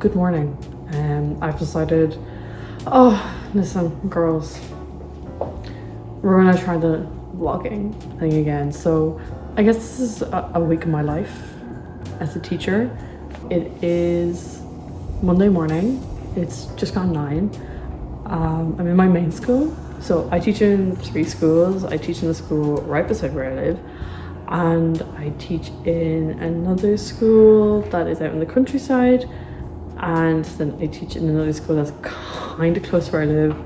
good morning. I've decided, oh, listen, girls, we're gonna try the vlogging thing again. So I guess this is a week of my life as a teacher. It is Monday morning. It's just gone 9. I'm in my main school. So I teach in 3 schools. I teach in the school right beside where I live. And I teach in another school that is out in the countryside. And then I teach in another school that's kind of close where I live.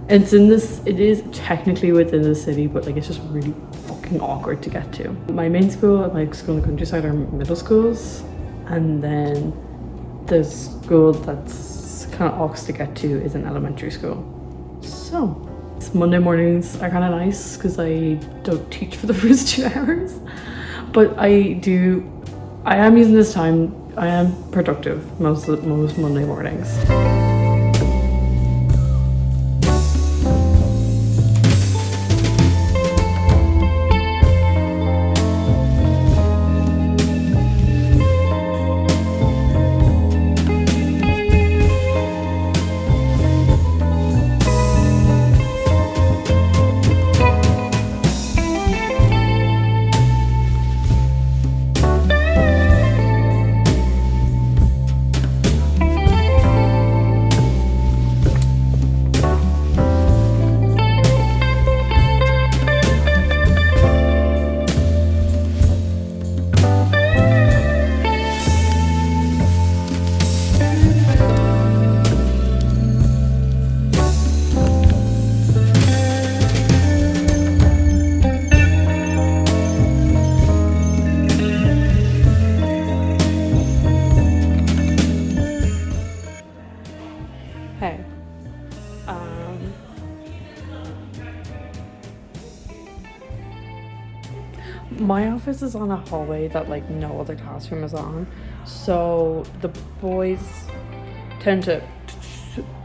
It is technically within the city, but like it's just really fucking awkward to get to. My main school and my school in the countryside are middle schools. And then the school that's kind of awkward to get to is an elementary school. So Monday mornings are kind of nice because I don't teach for the first 2 hours, but I am using this time. I am productive most Monday mornings. Hey, my office is on a hallway that like no other classroom is on, so the boys tend to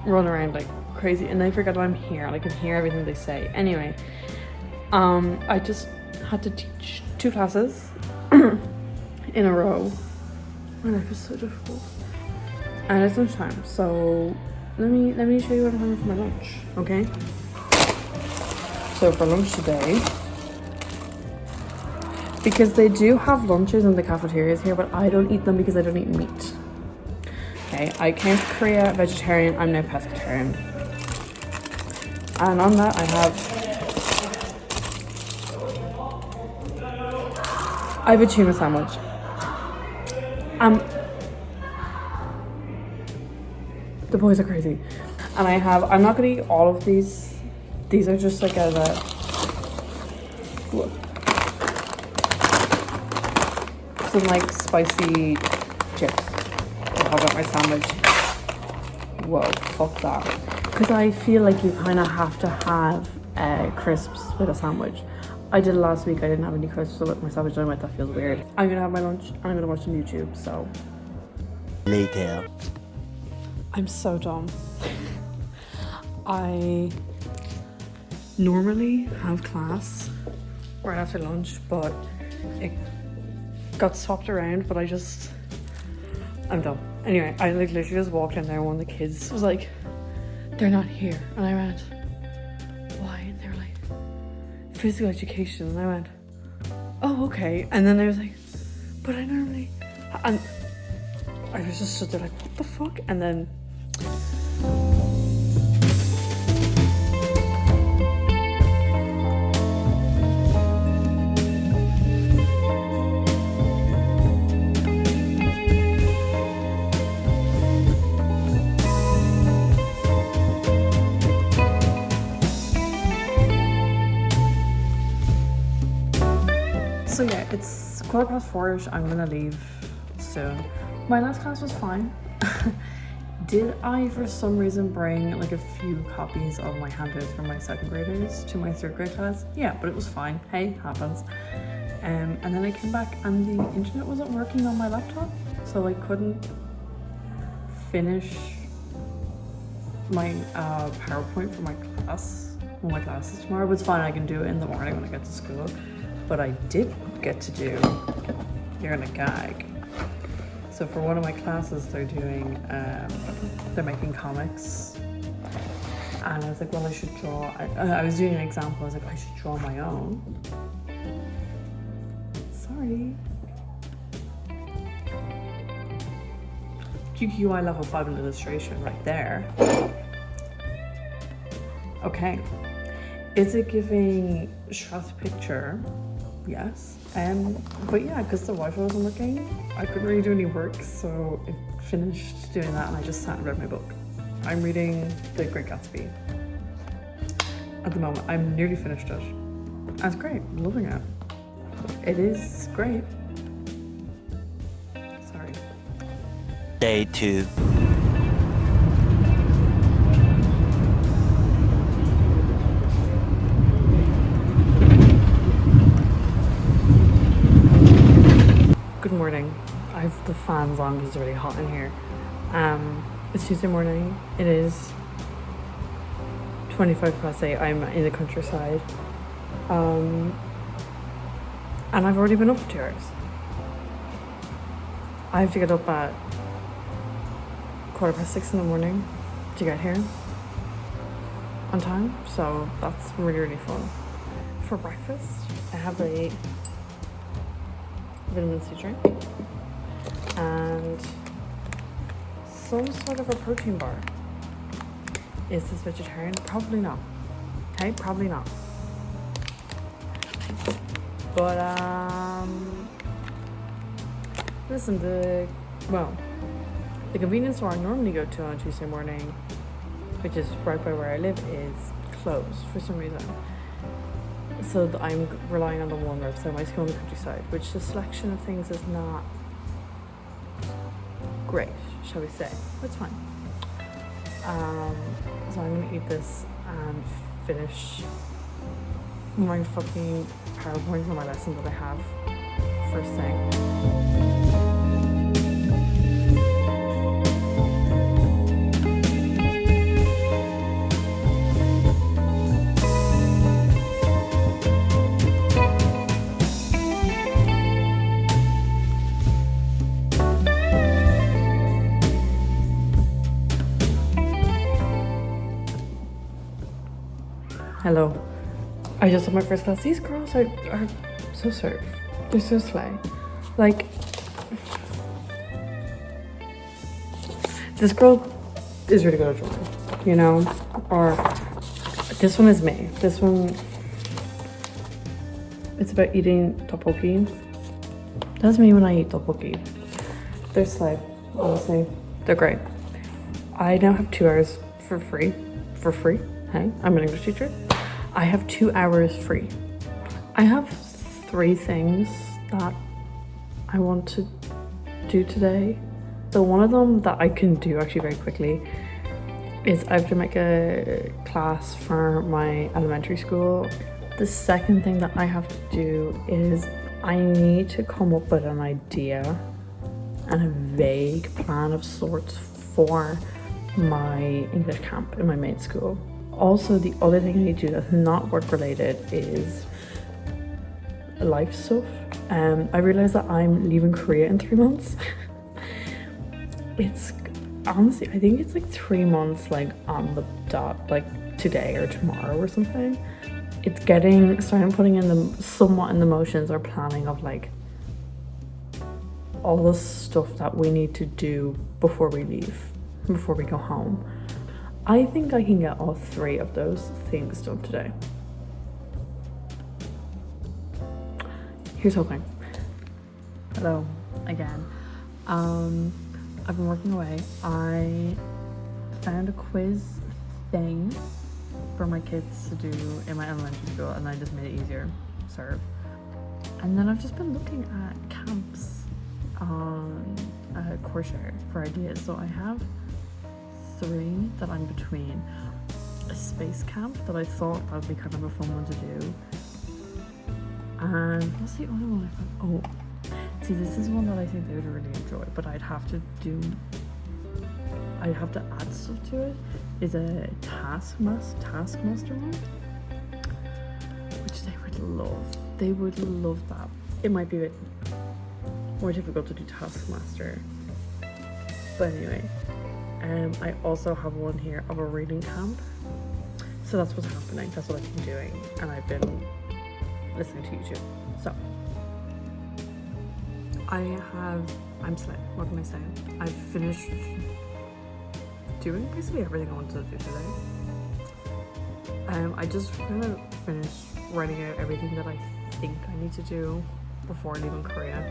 run around like crazy and they forget I'm here and I can hear everything they say. Anyway, I just had to teach 2 classes in a row and it was so difficult. And it's lunchtime, so let me show you what I'm having for my lunch, okay? So for lunch today, because they do have lunches in the cafeterias here, but I don't eat them because I don't eat meat. Okay, I came to Korea vegetarian, I'm now pescatarian. And on that I have a tuna sandwich. The boys are crazy. And I'm not gonna eat all of these. These are just like some like spicy chips to have at my sandwich. Whoa, fuck that. Because I feel like you kind of have to have crisps with a sandwich. I did it last week, I didn't have any crisps with my sandwich, and I went, that feels weird. I'm gonna have my lunch and I'm gonna watch some YouTube, so. Later. I'm so dumb. I normally have class right after lunch, but it got swapped around, but I'm dumb. Anyway, I like literally just walked in there and one of the kids was like, they're not here. And I went, why? And they were like, physical education. And I went, oh, okay. And then they was like, but I normally, and I was just stood there like, what the fuck? And then so yeah, it's 4:15ish. I'm gonna leave soon. My last class was fine. Did I for some reason bring like a few copies of my handouts from my 2nd graders to my 3rd grade class? Yeah, but it was fine. Hey, happens. And then I came back and the internet wasn't working on my laptop, so I couldn't finish my PowerPoint for my class. Well, my class is tomorrow, but it's fine. I can do it in the morning when I get to school. But I did get to do, you're gonna gag. So So for one of my classes, they're doing, they're making comics. And I was like, well, I should draw. I was doing an example. I was like, I should draw my own. Sorry. QQI level 5 in illustration right there. Okay. Is it giving shot picture? Yes. But yeah, because the Wi-Fi wasn't working, I couldn't really do any work, so I finished doing that and I just sat and read my book. I'm reading The Great Gatsby at the moment. I'm nearly finished it. That's great. I'm loving it. It is great. Sorry. Day 2. Good morning. I have the fans on because it's really hot in here. It's Tuesday morning. It is 8:25. I'm in the countryside. And I've already been up for 2 hours. I have to get up at 6:15 in the morning to get here on time. So that's really, really fun. For breakfast, I have a vitamin C drink and some sort of a protein bar. Is this vegetarian? Probably not. Okay, probably not. But listen, the convenience store I normally go to on Tuesday morning, which is right by where I live, is closed for some reason. So I'm relying on the one website, my school in the countryside, which the selection of things is not great, shall we say. But it's fine. So I'm gonna eat this and finish my fucking PowerPoint for my lesson that I have first thing. Hello. I just had my first class. These girls are so serve. They're so slay. Like, this girl is really good at drawing, you know? Or this one is me. This one, it's about eating tteokbokki. That's me when I eat tteokbokki. They're slay, honestly. They're great. I now have 2 hours for free. Hey, I'm an English teacher. I have 2 hours free. I have 3 things that I want to do today. So one of them that I can do actually very quickly is I have to make a class for my elementary school. The second thing that I have to do is I need to come up with an idea and a vague plan of sorts for my English camp in my main school. Also, the other thing I need to do that's not work related is life stuff. I realized that I'm leaving Korea in 3 months. It's honestly, I think it's like 3 months, like on the dot, like today or tomorrow or something. It's starting putting in somewhat in the motions or planning of like all the stuff that we need to do before we leave, before we go home. I think I can get all 3 of those things done today. Here's hoping. Hello again. I've been working away. I found a quiz thing for my kids to do in my elementary school, and I just made it easier. Serve. And then I've just been looking at camps on Coursera for ideas. So I have 3 that I'm between. A space camp that I thought that would be kind of a fun one to do. And what's the other one I found? Oh, see, this is one that I think they would really enjoy, but I'd have to add stuff to it. Is a taskmaster one, which they would love. They would love that. It might be a bit more difficult to do taskmaster But anyway, I also have one here of a reading camp. So that's what's happening. That's what I've been doing, and I've been listening to YouTube. So I'm slick. What can I say? I've finished doing basically everything I wanted to do today. I just kind of finished writing out everything that I think I need to do before leaving Korea.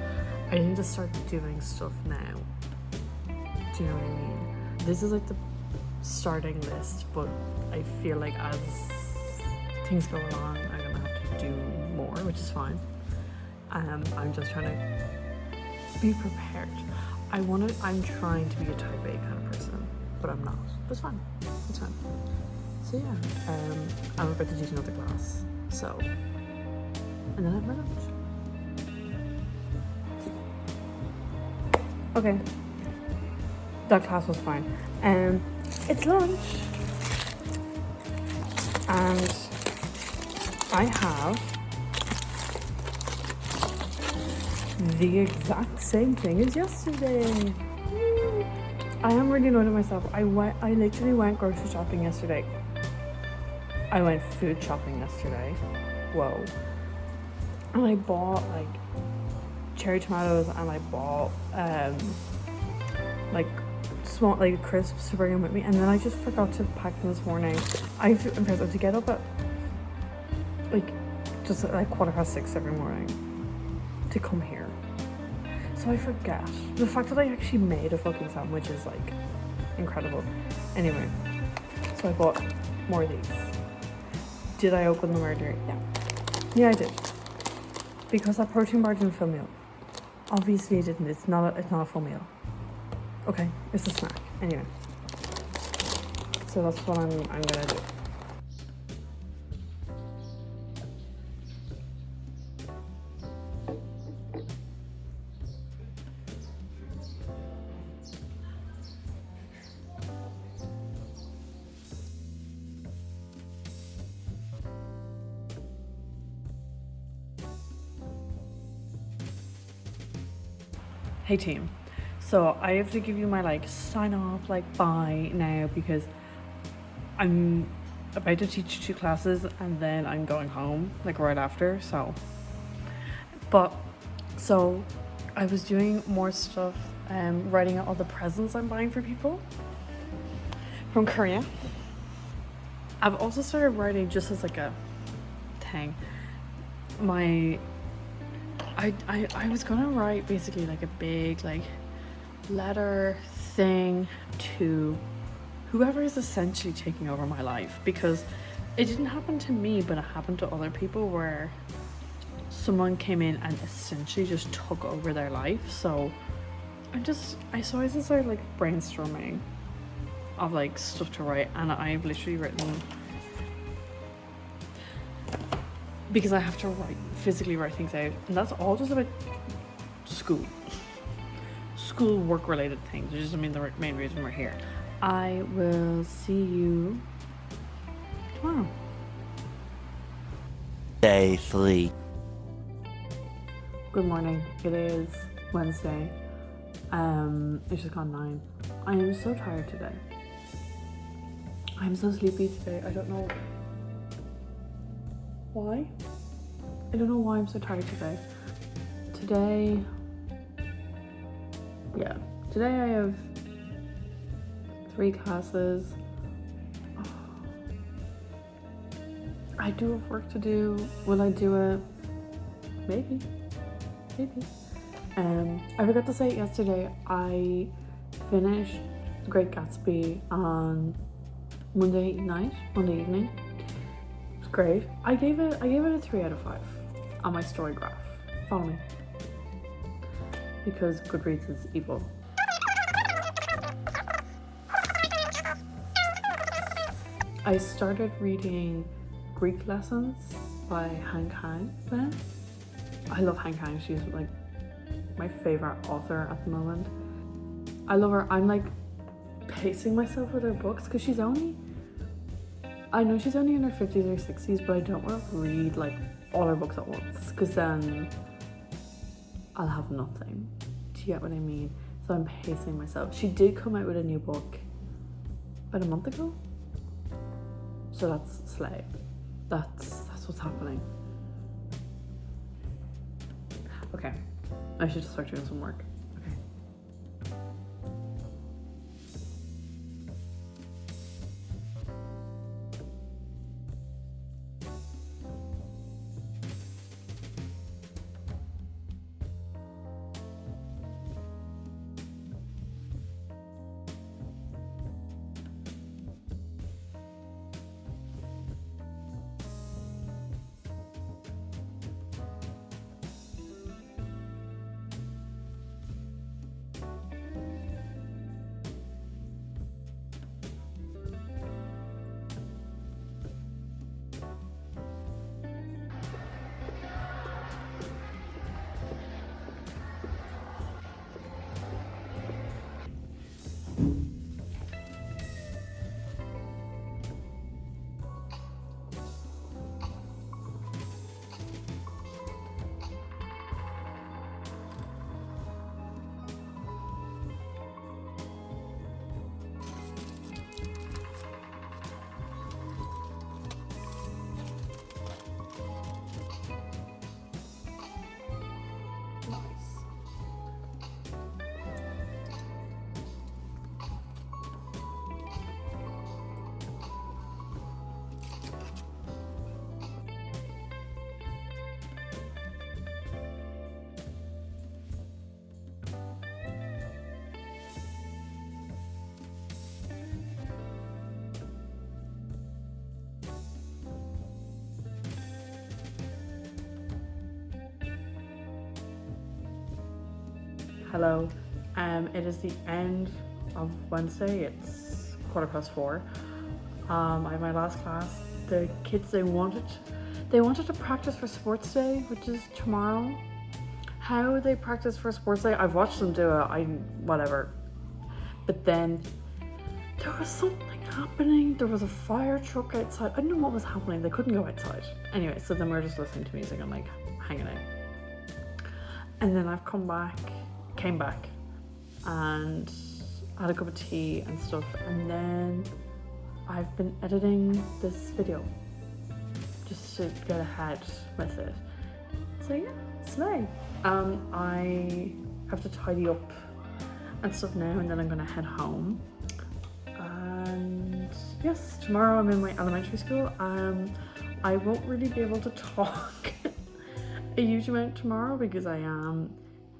I need to start doing stuff now. Do you know what I mean? This is like the starting list, but I feel like as things go along, I'm gonna have to do more, which is fine. I'm just trying to be prepared. I'm trying to be a type A kind of person, but I'm not. But it's fine. It's fine. So yeah, I'm about to teach another class. So, and then I have my lunch. Okay, that class was fine. It's lunch, and I have the exact same thing as yesterday. I am really annoyed at myself. I literally went grocery shopping yesterday. I went food shopping yesterday. Whoa. And I bought like cherry tomatoes, and I bought like small like crisps to bring them with me, and then I just forgot to pack them this morning. I have to get up at like just like 6:15 every morning to come here. So I forget. The fact that I actually made a fucking sandwich is like incredible. Anyway, so I bought more of these. Did I open them earlier? Yeah, I did. Because that protein bar didn't fill me up. Obviously it didn't. It's not a full meal. Okay, it's a snack. Anyway, so that's what I'm gonna do. Hey team, so I have to give you my like sign off, like bye now, because I'm about to teach 2 classes and then I'm going home like right after. So I was doing more stuff, writing out all the presents I'm buying for people from Korea. I've also started writing just as like a thing. I was gonna write basically like a big like letter thing to whoever is essentially taking over my life, because it didn't happen to me, but it happened to other people where someone came in and essentially just took over their life. So I just started like brainstorming of like stuff to write, and I've literally written, because I have to physically write things out, and that's all just about school work related things, which is the main reason we're here. I will see you tomorrow. Day 3. Good morning. It is Wednesday. It's just gone 9. I am so tired today. I'm so sleepy today. I don't know why. I don't know why I'm so tired today. Today I have 3 classes. I do have work to do. Will I do it? Maybe. I forgot to say yesterday I finished The Great Gatsby on Monday evening. It's great. I gave it a 3 out of 5 on my storygraph. Follow me. Because Goodreads is evil. I started reading Greek Lessons by Han Kang. I love Han Kang. She's like my favorite author at the moment. I love her. I'm like pacing myself with her books because I know she's only in her 50s or 60s, but I don't want to read like all her books at once, because then I'll have nothing. Do you get what I mean? So So I'm pacing myself. She did come out with a new book about a month ago. So that's slay. That's what's happening. Okay, I should start doing some work. Okay. Hello. It is the end of Wednesday. It's 4:15. I have my last class. The kids they wanted to practice for sports day, which is tomorrow. How they practice for sports day, I've watched them do it. Whatever. But then there was something happening. There was a fire truck outside. I don't know what was happening. They couldn't go outside. Anyway, so then we were just listening to music and like hanging out. And then came back and had a cup of tea and stuff, and then I've been editing this video just to get ahead with it. So yeah, slay. I have to tidy up and stuff now, and then I'm gonna head home. And yes, tomorrow I'm in my elementary school. I won't really be able to talk a huge amount tomorrow because I am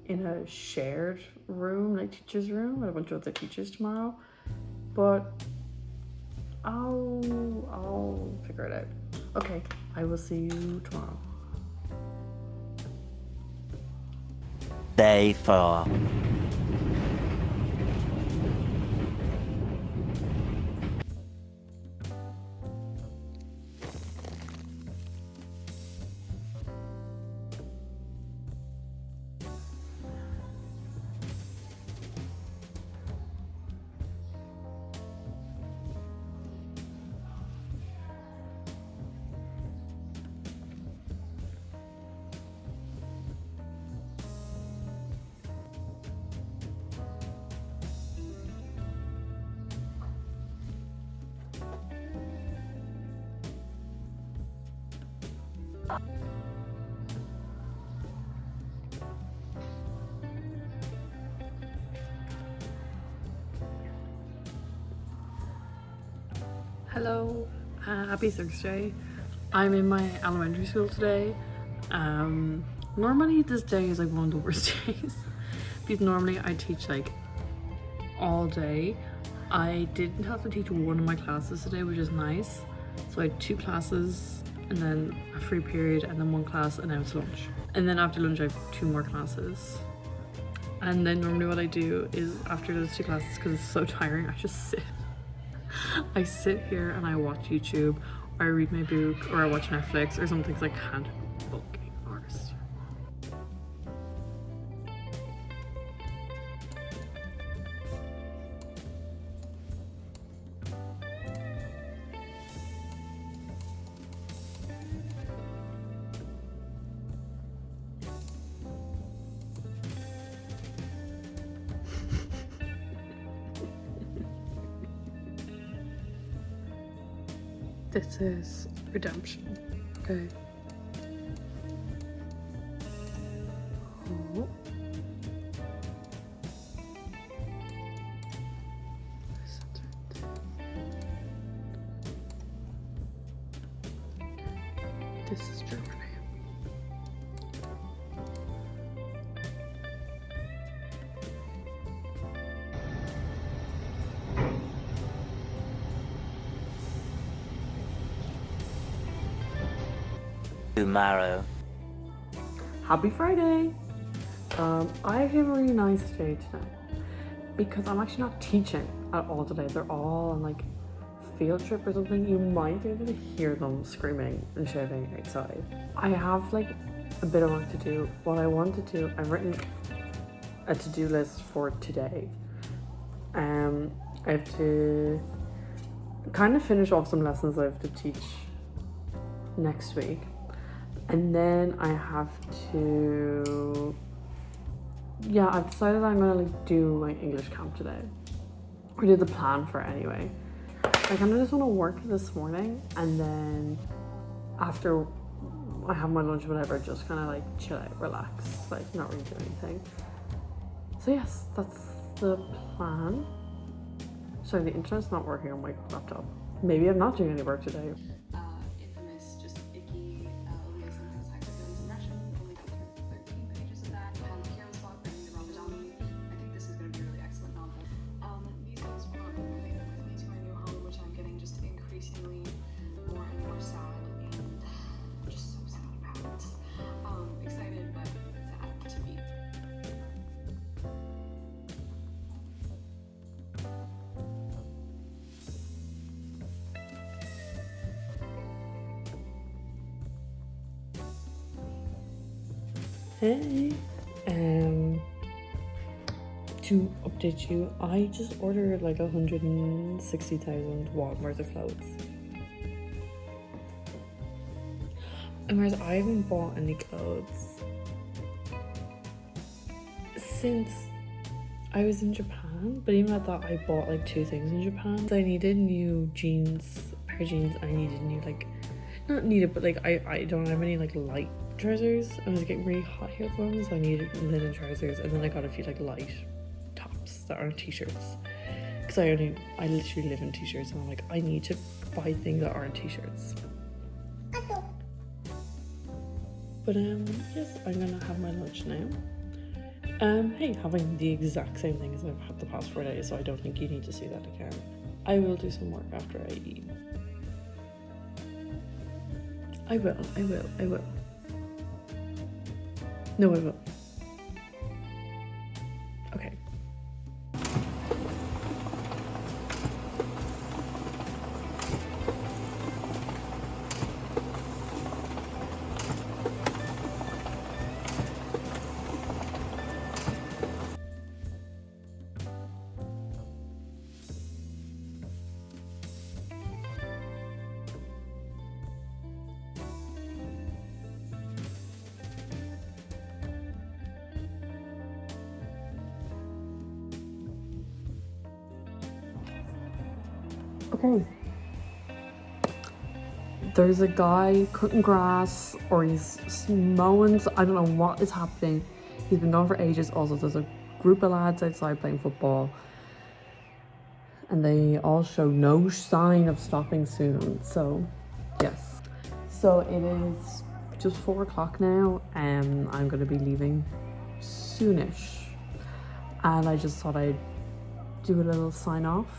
in a shared room, like teacher's room, with a bunch of other teachers tomorrow. But I'll figure it out. Okay, I will see you tomorrow. Day 4. Hello, happy Thursday. I'm in my elementary school today. Normally this day is like one of the worst days because normally I teach like all day. I didn't have to teach one of my classes today, which is nice. So I had 2 classes and then a free period and then 1 class, and now it's lunch. And then after lunch I have 2 more classes. And then normally what I do is after those 2 classes, because it's so tiring, I just sit. I sit here and I watch YouTube, or I read my book, or I watch Netflix or something because I can't fucking arse. This is redemption. Okay. Oh. This is Germany. tomorrow. Happy Friday! I have a really nice day today because I'm actually not teaching at all today. They're all on like field trip or something. You might be able to hear them screaming and shouting outside. I have like a bit of work to do. What I want to do, I've written a to-do list for today. I have to kind of finish off some lessons I have to teach next week. And then I have to, yeah, I've decided I'm gonna like do my English camp today. Or do the plan for it anyway. I kind of just want to work this morning and then after I have my lunch or whatever, just kind of like chill out, relax, like not really do anything. So yes, that's the plan. Sorry, the internet's not working on my laptop. Maybe I'm not doing any work today. Infamous, just icky, Elias and his high feelings in Russian. Only got through 13 pages of that. And Hero's Block by the Ramadani. I think this is going to be a really excellent novel. These books will not be moving with me to my new home, which I'm getting just increasingly more and more sad and just so sad about. Excited but sad to be. Hey, to update you, I just ordered like 160,000 watt worth of clothes. And whereas I haven't bought any clothes since I was in Japan, but even at that I bought like 2 things in Japan. So I needed new jeans, pair of jeans, I needed new like, not needed, but like I don't have any like light trousers. I was getting really hot here at the moment, so I needed linen trousers, and then I got a few like light tops that aren't t-shirts because I literally live in t-shirts, and I'm like, I need to buy things that aren't t-shirts. But yes, I'm gonna have my lunch now. Hey, having the exact same thing as I've had the past 4 days, so I don't think you need to see that again. I will do some work after I eat. I will. No, I will. Okay. Okay. There's a guy cutting grass, or he's mowing. I don't know what is happening. He's been gone for ages. Also, there's a group of lads outside playing football, and they all show no sign of stopping soon. So, yes. So it is just 4 o'clock now, and I'm going to be leaving soonish. And I just thought I'd do a little sign off.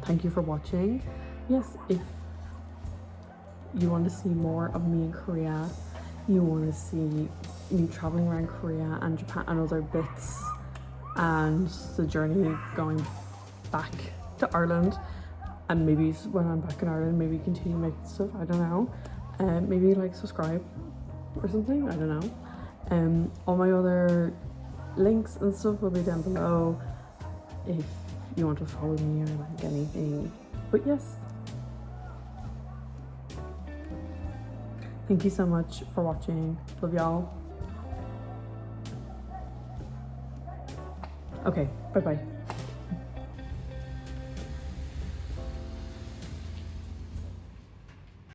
Thank you for watching. Yes, if you want to see more of me in Korea, you want to see me traveling around Korea and Japan and other bits, and the journey going back to Ireland, and maybe when I'm back in Ireland, maybe continue making stuff, I don't know. Maybe like subscribe or something, I don't know. All my other links and stuff will be down below if you want to follow me or like anything. But yes, thank you so much for watching. Love y'all. Okay, bye bye.